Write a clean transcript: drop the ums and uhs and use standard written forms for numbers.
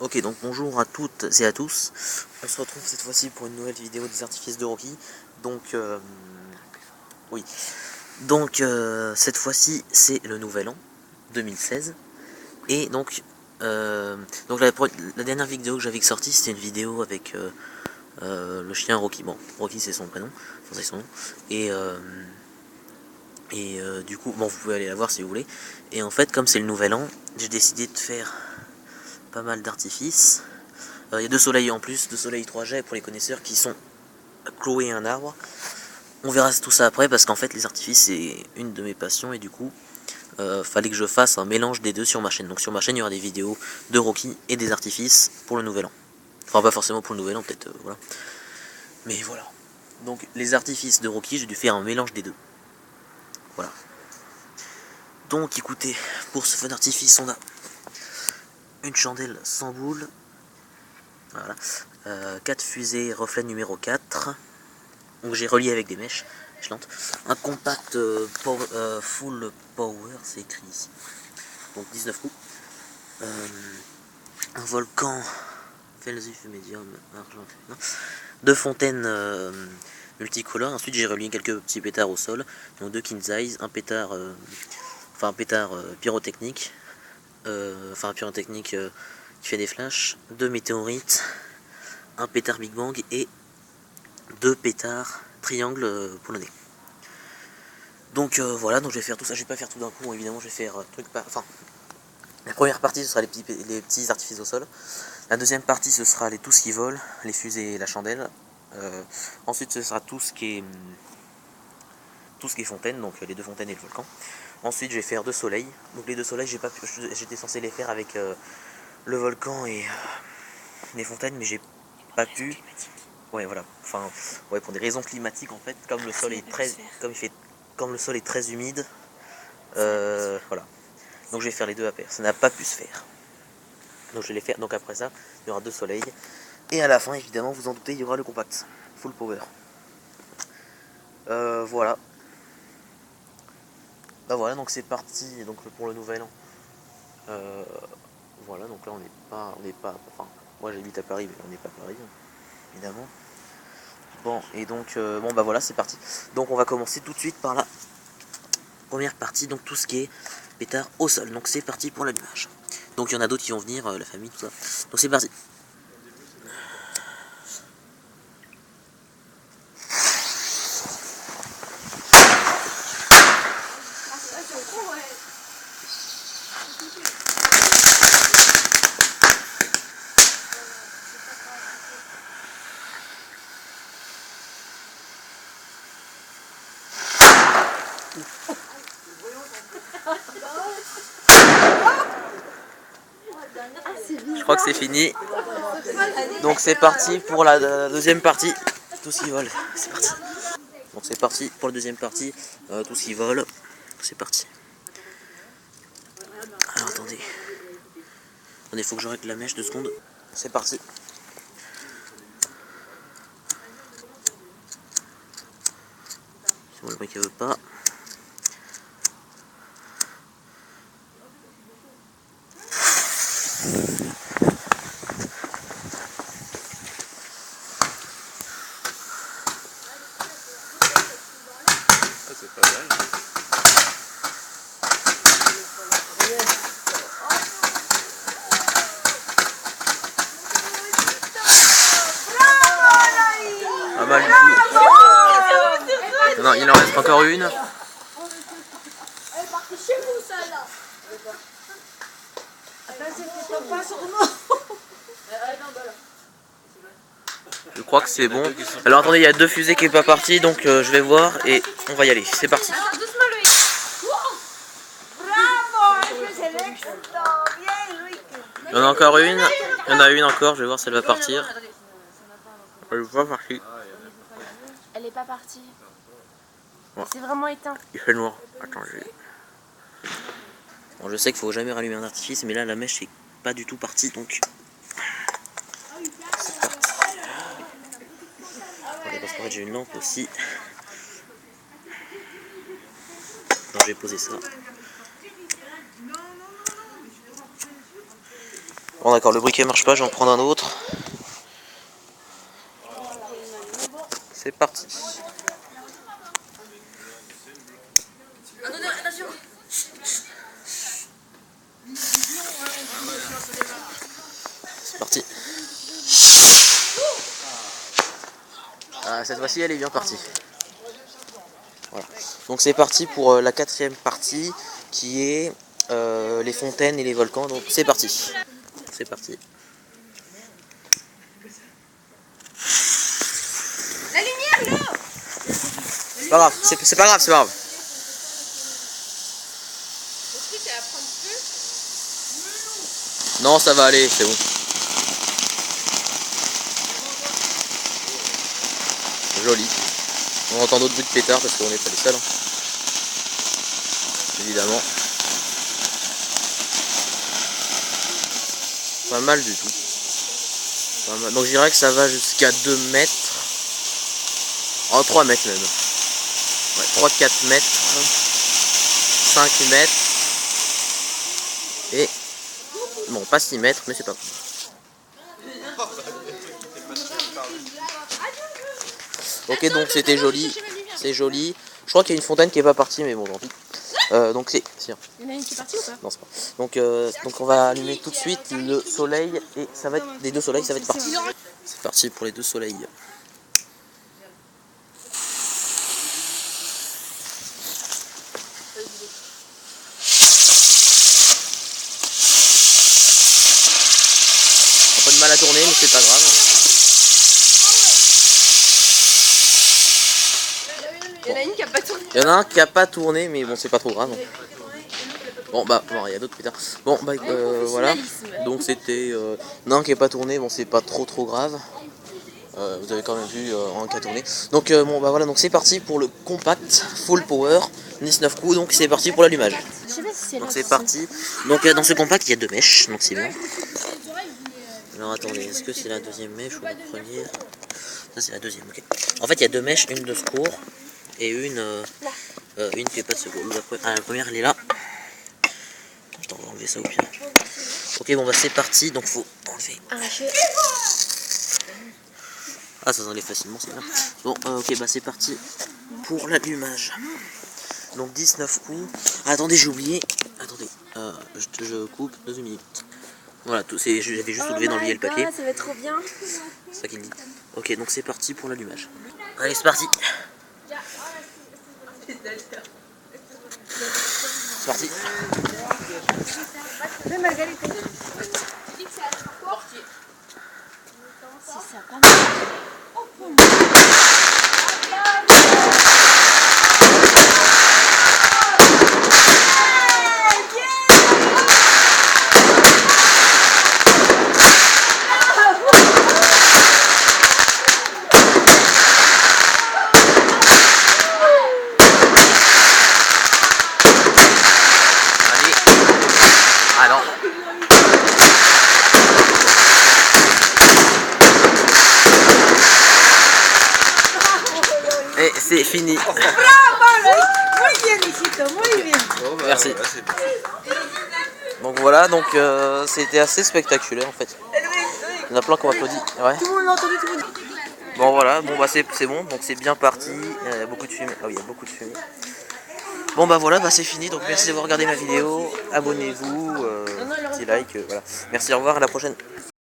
Ok, donc bonjour à toutes et à tous. On se retrouve cette fois-ci pour une nouvelle vidéo des artifices de Rocky. Donc, oui. Donc, cette fois-ci, c'est le nouvel an 2016. Et donc, la dernière vidéo que j'avais sortie, c'était une vidéo avec le chien Rocky. Bon, Rocky c'est son prénom, enfin c'est son nom. Du coup, bon, vous pouvez aller la voir si vous voulez. Et en fait, comme c'est le nouvel an, j'ai décidé de faire pas mal d'artifices. Il y a deux soleils en plus, deux soleils 3G pour les connaisseurs qui sont clouer un arbre. On verra tout ça après parce qu'en fait les artifices c'est une de mes passions et du coup fallait que je fasse un mélange des deux sur ma chaîne. Donc sur ma chaîne il y aura des vidéos de Rocky et des artifices pour le nouvel an. Enfin pas forcément pour le nouvel an peut-être, voilà. Mais voilà. Donc les artifices de Rocky j'ai dû faire un mélange des deux. Voilà. Donc écoutez, pour ce feu d'artifice on a une chandelle sans boule. Voilà. 4 fusées reflet numéro 4. Donc j'ai relié avec des mèches. Un compact full power, c'est écrit ici. Donc 19 coups. Un volcan Felsif médium argent. Deux fontaines multicolores. Ensuite j'ai relié quelques petits pétards au sol. Donc deux King's Eyes, un pétard, pyrotechnique. Qui fait des flashs. Deux météorites. Un pétard Big Bang et deux pétards triangle polonais. Donc voilà, donc je vais faire tout ça, je vais pas faire tout d'un coup, évidemment je vais faire truc par... Enfin, la première partie ce sera les petits artifices au sol. La deuxième partie ce sera tout ce qui vole, les fusées et la chandelle. Ensuite ce sera tout ce qui est fontaine, donc les deux fontaines et le volcan. Ensuite je vais faire deux soleils. Donc les deux soleils j'étais censé les faire avec le volcan et les fontaines, mais j'ai pas pu. Ouais voilà. Enfin ouais, pour des raisons climatiques en fait, comme le sol est très humide. Voilà. Donc je vais faire les deux à pair. Ça n'a pas pu se faire. Donc je vais les faire. Donc après ça, il y aura deux soleils. Et à la fin, évidemment, vous en doutez, il y aura le compact. Full power. Voilà. Bah voilà, donc c'est parti donc pour le nouvel an. Voilà, donc là on n'est pas. Enfin, moi j'habite à Paris, mais on n'est pas à Paris, évidemment. Bon, et donc, bon bah voilà, c'est parti. Donc on va commencer tout de suite par la première partie, donc tout ce qui est pétard au sol. Donc c'est parti pour l'allumage. Donc il y en a d'autres qui vont venir, la famille, tout ça. Donc c'est parti. Je crois que c'est fini. Donc c'est parti pour la deuxième partie. Tout ce qui vole. C'est parti. Donc c'est parti pour la deuxième partie. Tout ce qui vole. C'est parti. Alors attendez. Attendez, faut que je règle la mèche 2 secondes. C'est parti. C'est bon, le bruit qui veut pas. C'est pas mal. Pas mal du tout. Non, il en reste encore une. Elle est partie chez vous, celle-là. Je crois que c'est bon. Alors attendez, il y a deux fusées qui n'est pas partie, donc je vais voir et on va y aller. C'est parti. Il y en a encore une. Il y en a une encore, je vais voir si elle va partir. Elle n'est pas partie. Elle est pas partie. Ouais. C'est vraiment éteint. Il fait noir. Attends, bon, je sais qu'il faut jamais rallumer un artifice, mais là la mèche est pas du tout partie, donc c'est parti. Attendez, parce qu'en fait j'ai une lampe aussi. Donc je vais poser ça. Bon d'accord, le briquet marche pas, je vais en prendre un autre. C'est parti. Attention. C'est parti. Ah, cette fois-ci, elle est bien partie. Voilà. Donc c'est parti pour la 4e partie qui est les fontaines et les volcans. Donc c'est parti. C'est parti. La lumière là. C'est pas grave, c'est pas grave, c'est pas grave. Est-ce que tu vas prendre feu? Non, ça va aller, c'est bon. Joli. On entend d'autres bruits de pétard parce qu'on n'est pas les seuls. Hein. Évidemment. Pas mal du tout. Pas mal. Donc je dirais que ça va jusqu'à 2 mètres. Oh, 3 mètres même. Ouais, 3-4 mètres. 5 mètres. Et... Bon, pas 6 mètres, mais c'est pas grave. Ok, donc c'était joli. C'est joli. Je crois qu'il y a une fontaine qui est pas partie, mais bon, tant pis. Donc c'est... Il y en a une qui est partie ou pas? Non, c'est pas. Donc on va allumer tout de suite le soleil et ça va être des 2 soleils, ça va être parti. C'est parti pour les 2 soleils. Un peu de mal à tourner, mais c'est pas grave. Hein. Il y en a une qui a pas tourné. Il y en a un qui a pas tourné, mais bon, c'est pas trop grave. Bon, bah, bon, il y a d'autres putain. Bon, bah, voilà. Donc c'était. Non, qui a pas tourné, bon, c'est pas trop grave. Vous avez quand même vu un qui a tourné. Donc, bon, bah voilà, donc c'est parti pour le compact full power 19 coups. Donc, c'est parti pour l'allumage. Donc, c'est parti. Donc, dans ce compact, il y a 2 mèches, donc c'est bien. Alors, attendez, est-ce que c'est la deuxième mèche ou la première? Ça, c'est la deuxième, ok. En fait, il y a 2 mèches, une de secours et une qui est pas de secours. La première, elle est là. Attends, on va enlever ça au pire. Ok, bon, bah c'est parti, donc faut enlever. Ah, ça s'enlève facilement, c'est bien. Bon, ok, bah c'est parti pour l'allumage. Donc 19 coups. Ah, attendez, j'ai oublié. Attendez, je coupe 2 minutes. Voilà, j'avais juste oublié d'enlever le papier. Ça va être trop bien. C'est ça qu'il dit. Ok, donc c'est parti pour l'allumage. Allez, c'est parti. C'est parti. Alors. Et c'est fini. Muy bien, hijito, muy bien. Merci. Donc voilà, donc c'était assez spectaculaire en fait. Il y en a plein qui ont applaudi. Ouais. Tout le monde l'a entendu, tout le monde. Bon voilà, bon bah c'est bon, donc c'est bien parti. Il y a beaucoup de fumée. Ah oui, il y a beaucoup de fumée. Bon bah voilà, bah c'est fini. Donc merci d'avoir regardé ma vidéo. Abonnez-vous, petit like, voilà. Merci, au revoir, à la prochaine.